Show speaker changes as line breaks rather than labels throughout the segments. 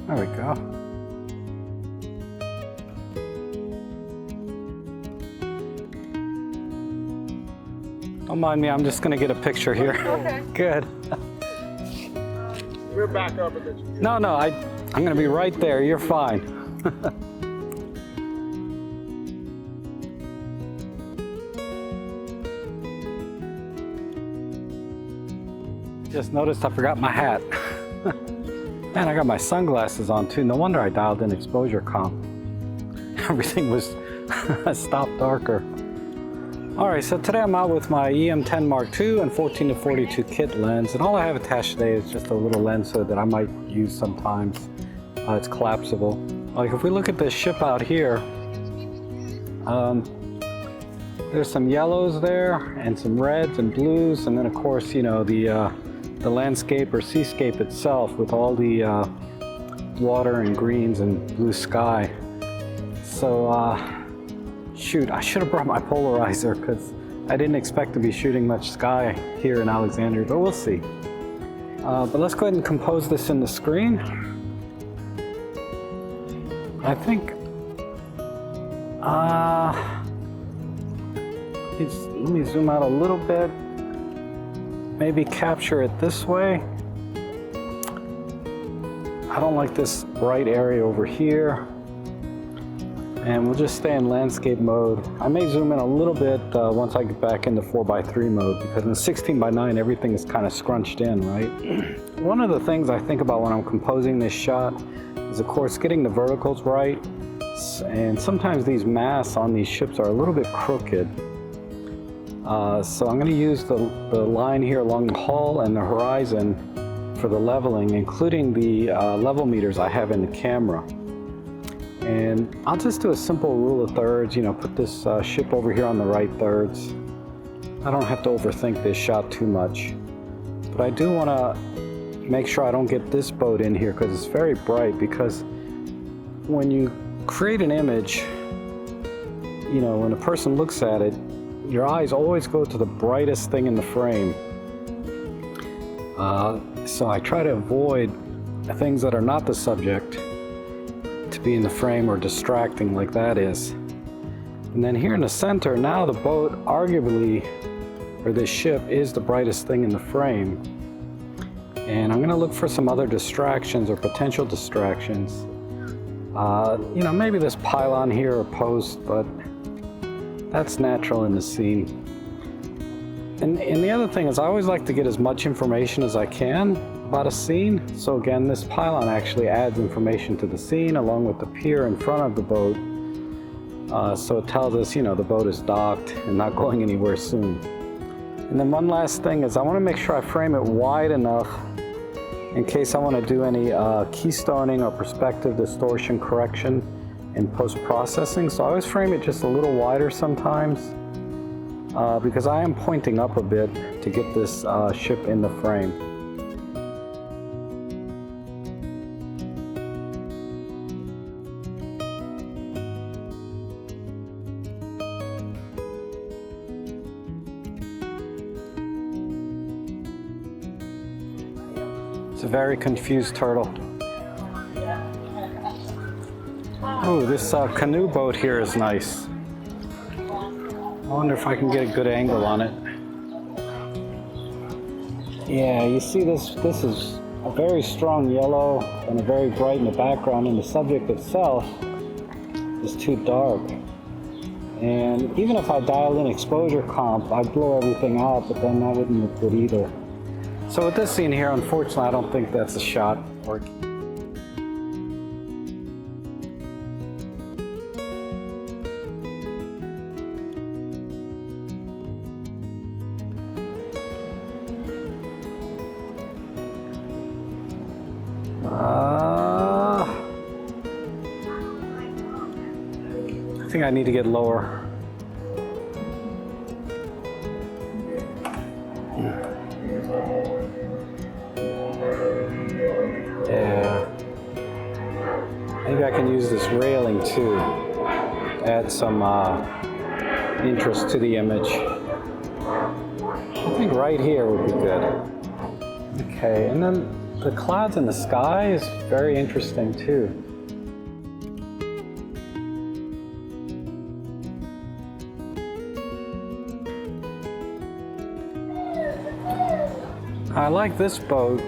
There we go. Don't mind me, I'm just gonna get a picture here.
Okay.
Good.
We're back up a bit.
No, I'm gonna be right there, you're fine. Just noticed I forgot my hat. Man, I got my sunglasses on too. No wonder I dialed in exposure comp. Everything was stopped darker. All right, so today I'm out with my E-M10 Mark II and 14 to 42 kit lens, and all I have attached today is just a little lens hood that I might use sometimes. It's collapsible. Like if we look at this ship out here, there's some yellows there and some reds and blues, and then of course, you know, the landscape or seascape itself with all the water and greens and blue sky. So shoot, I should have brought my polarizer because I didn't expect to be shooting much sky here in Alexandria, but we'll see. But let's go ahead and compose this in the screen. I think let me zoom out a little bit. Maybe capture it this way. I don't like this bright area over here. And we'll just stay in landscape mode. I may zoom in a little bit once I get back into 4:3 mode, because in 16:9 everything is kind of scrunched in, right? One of the things I think about when I'm composing this shot is of course getting the verticals right. And sometimes these masts on these ships are a little bit crooked. So I'm going to use the line here along the hull and the horizon for the leveling, including the level meters I have in the camera. And I'll just do a simple rule of thirds, you know, put this ship over here on the right thirds. I don't have to overthink this shot too much. But I do want to make sure I don't get this boat in here because it's very bright, because when you create an image, you know, when a person looks at it, your eyes always go to the brightest thing in the frame. So I try to avoid things that are not the subject to be in the frame or distracting like that is. And then here in the center, now the boat arguably, or this ship, is the brightest thing in the frame. And I'm gonna look for some other distractions or potential distractions. You know, maybe this pylon here or post, but that's natural in the scene. And the other thing is I always like to get as much information as I can about a scene. So again, this pylon actually adds information to the scene along with the pier in front of the boat. So it tells us, you know, the boat is docked and not going anywhere soon. And then one last thing is I want to make sure I frame it wide enough in case I want to do any keystoning or perspective distortion correction in post-processing. So I always frame it just a little wider sometimes because I am pointing up a bit to get this ship in the frame. It's a very confused turtle. Oh, this canoe boat here is nice. I wonder if I can get a good angle on it. Yeah, you see this is a very strong yellow and a very bright in the background, and the subject itself is too dark. And even if I dial in exposure comp, I'd blow everything out, but then that wouldn't look good either. So with this scene here, unfortunately, I don't think that's a shot working. I think I need to get lower. Yeah. Maybe I can use this railing too. Add some interest to the image. I think right here would be good. Okay, and then the clouds in the sky is very interesting too. I like this boat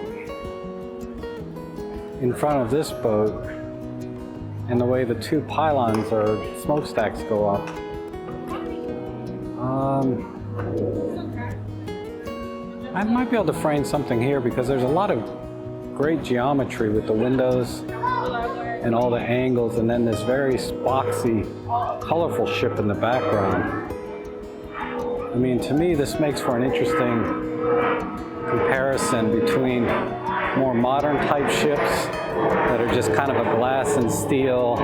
in front of this boat and the way the two pylons or smokestacks go up. I might be able to frame something here because there's a lot of great geometry with the windows and all the angles, and then this very boxy, colorful ship in the background. I mean, to me, this makes for an interesting comparison between more modern type ships that are just kind of a glass and steel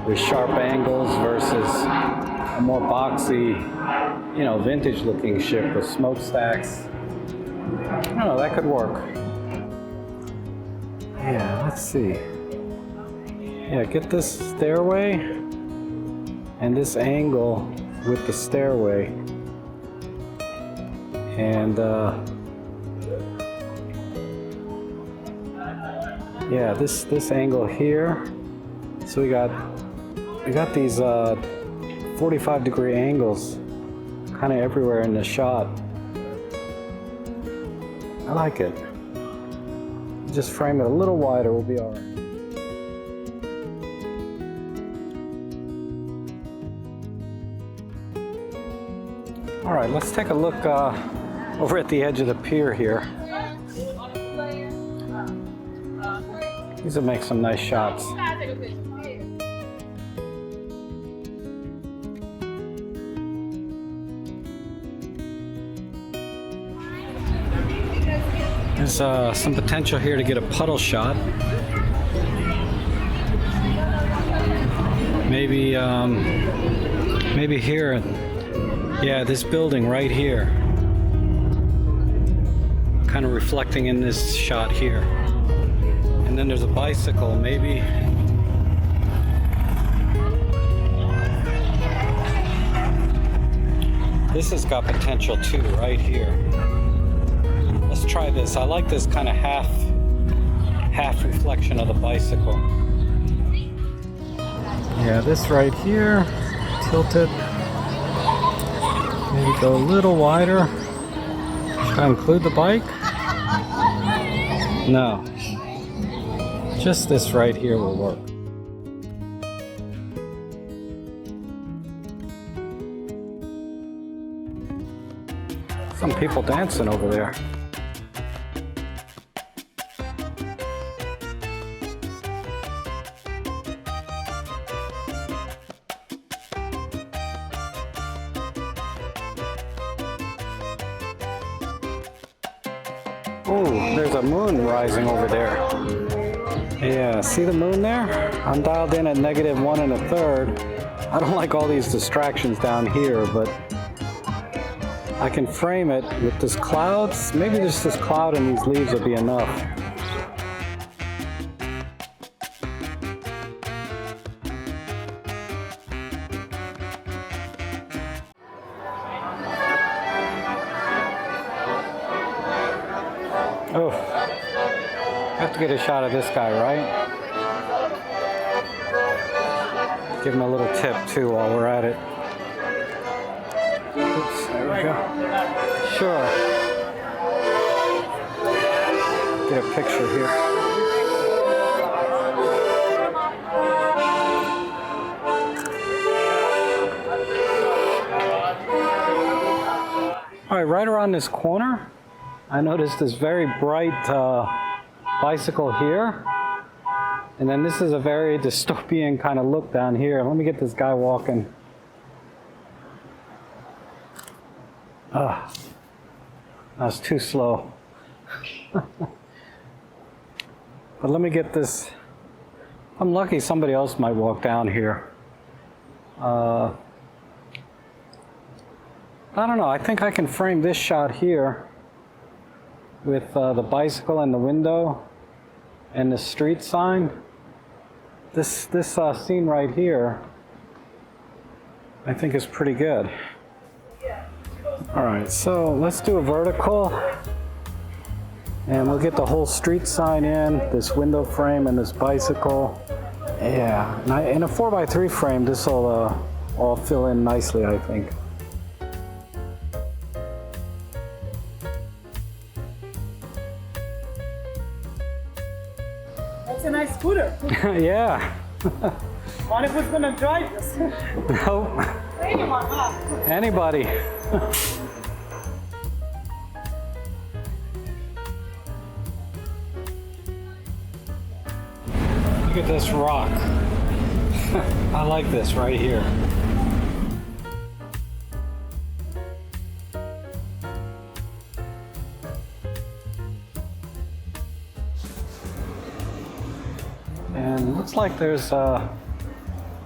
with sharp angles versus a more boxy, you know, vintage looking ship with smokestacks. I don't know, that could work. Yeah, let's see. Yeah, get this stairway and this angle with the stairway. And yeah, this angle here. So we got these 45-degree angles kind of everywhere in the shot. I like it. Just frame it a little wider, we'll be all right. All right, let's take a look over at the edge of the pier here. These will make some nice shots. There's some potential here to get a puddle shot. Maybe, maybe here. Yeah, this building right here. Kind of reflecting in this shot here. And then there's a bicycle, maybe. This has got potential too, right here. Let's try this. I like this kind of half reflection of the bicycle. Yeah, this right here, tilt it. Maybe go a little wider. Should I include the bike? No. Just this right here will work. Some people dancing over there. Oh, there's a moon rising over there. Yeah, see the moon there? I'm dialed in at -1 1/3. I don't like all these distractions down here, but I can frame it with this clouds. Maybe just this cloud and these leaves will be enough. Oh, I have to get a shot of this guy, right? Give him a little tip too while we're at it. Oops, there we go. Sure. Get a picture here. All right, right around this corner, I noticed this very bright bicycle here. And then this is a very dystopian kind of look down here. Let me get this guy walking. That's too slow. But let me get this. I'm lucky somebody else might walk down here. I don't know, I think I can frame this shot here with the bicycle and the window and the street sign. This scene right here, I think is pretty good. All right, so let's do a vertical. And we'll get the whole street sign in, this window frame and this bicycle. Yeah, and in a 4x3 frame, this will all fill in nicely, I think.
That's a nice scooter.
Yeah.
What if it's gonna drive this?
Nope.
Anyone, huh?
Anybody. Look at this rock. I like this right here. And looks like there's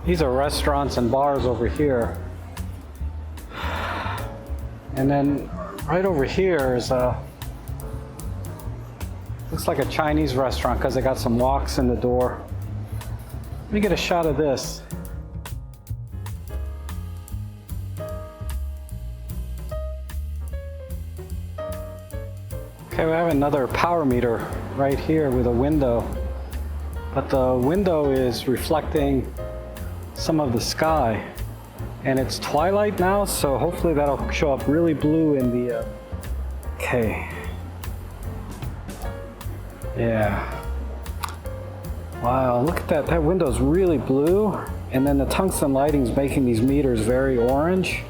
these are restaurants and bars over here. And then right over here is looks like a Chinese restaurant because they got some woks in the door. Let me get a shot of this. Okay, we have another power meter right here with a window. But the window is reflecting some of the sky. And it's twilight now, so hopefully that'll show up really blue in the... Okay. Yeah. Wow, look at that. That window's really blue. And then the tungsten lighting's making these meters very orange.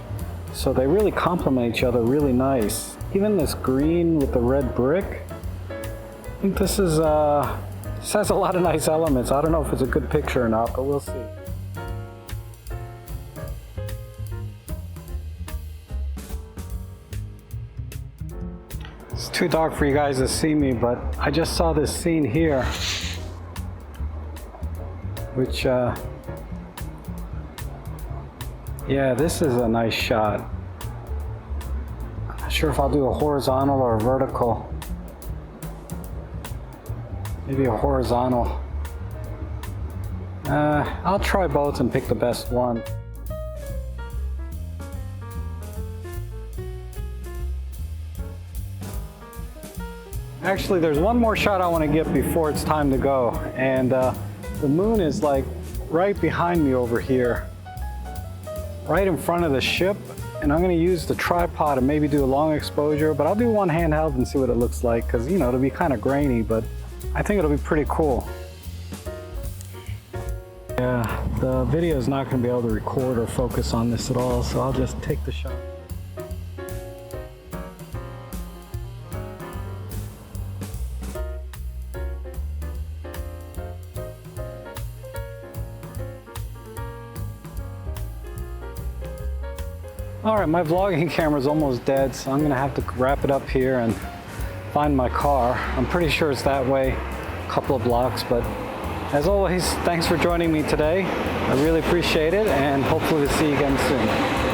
So they really complement each other really nice. Even this green with the red brick. I think this is, this has a lot of nice elements. I don't know if it's a good picture or not, but we'll see. It's too dark for you guys to see me, but I just saw this scene here, which, yeah, this is a nice shot. I'm not sure if I'll do a horizontal or a vertical. Maybe a horizontal. I'll try both and pick the best one. Actually, there's one more shot I want to get before it's time to go. And the moon is like right behind me over here, right in front of the ship. And I'm going to use the tripod and maybe do a long exposure, but I'll do one handheld and see what it looks like, because, you know, it'll be kind of grainy, but I think it'll be pretty cool. Yeah, the video is not going to be able to record or focus on this at all, so I'll just take the shot. Alright, my vlogging camera's almost dead, so I'm going to have to wrap it up here and find my car. I'm pretty sure it's that way, a couple of blocks, but as always, thanks for joining me today. I really appreciate it, and hopefully we'll see you again soon.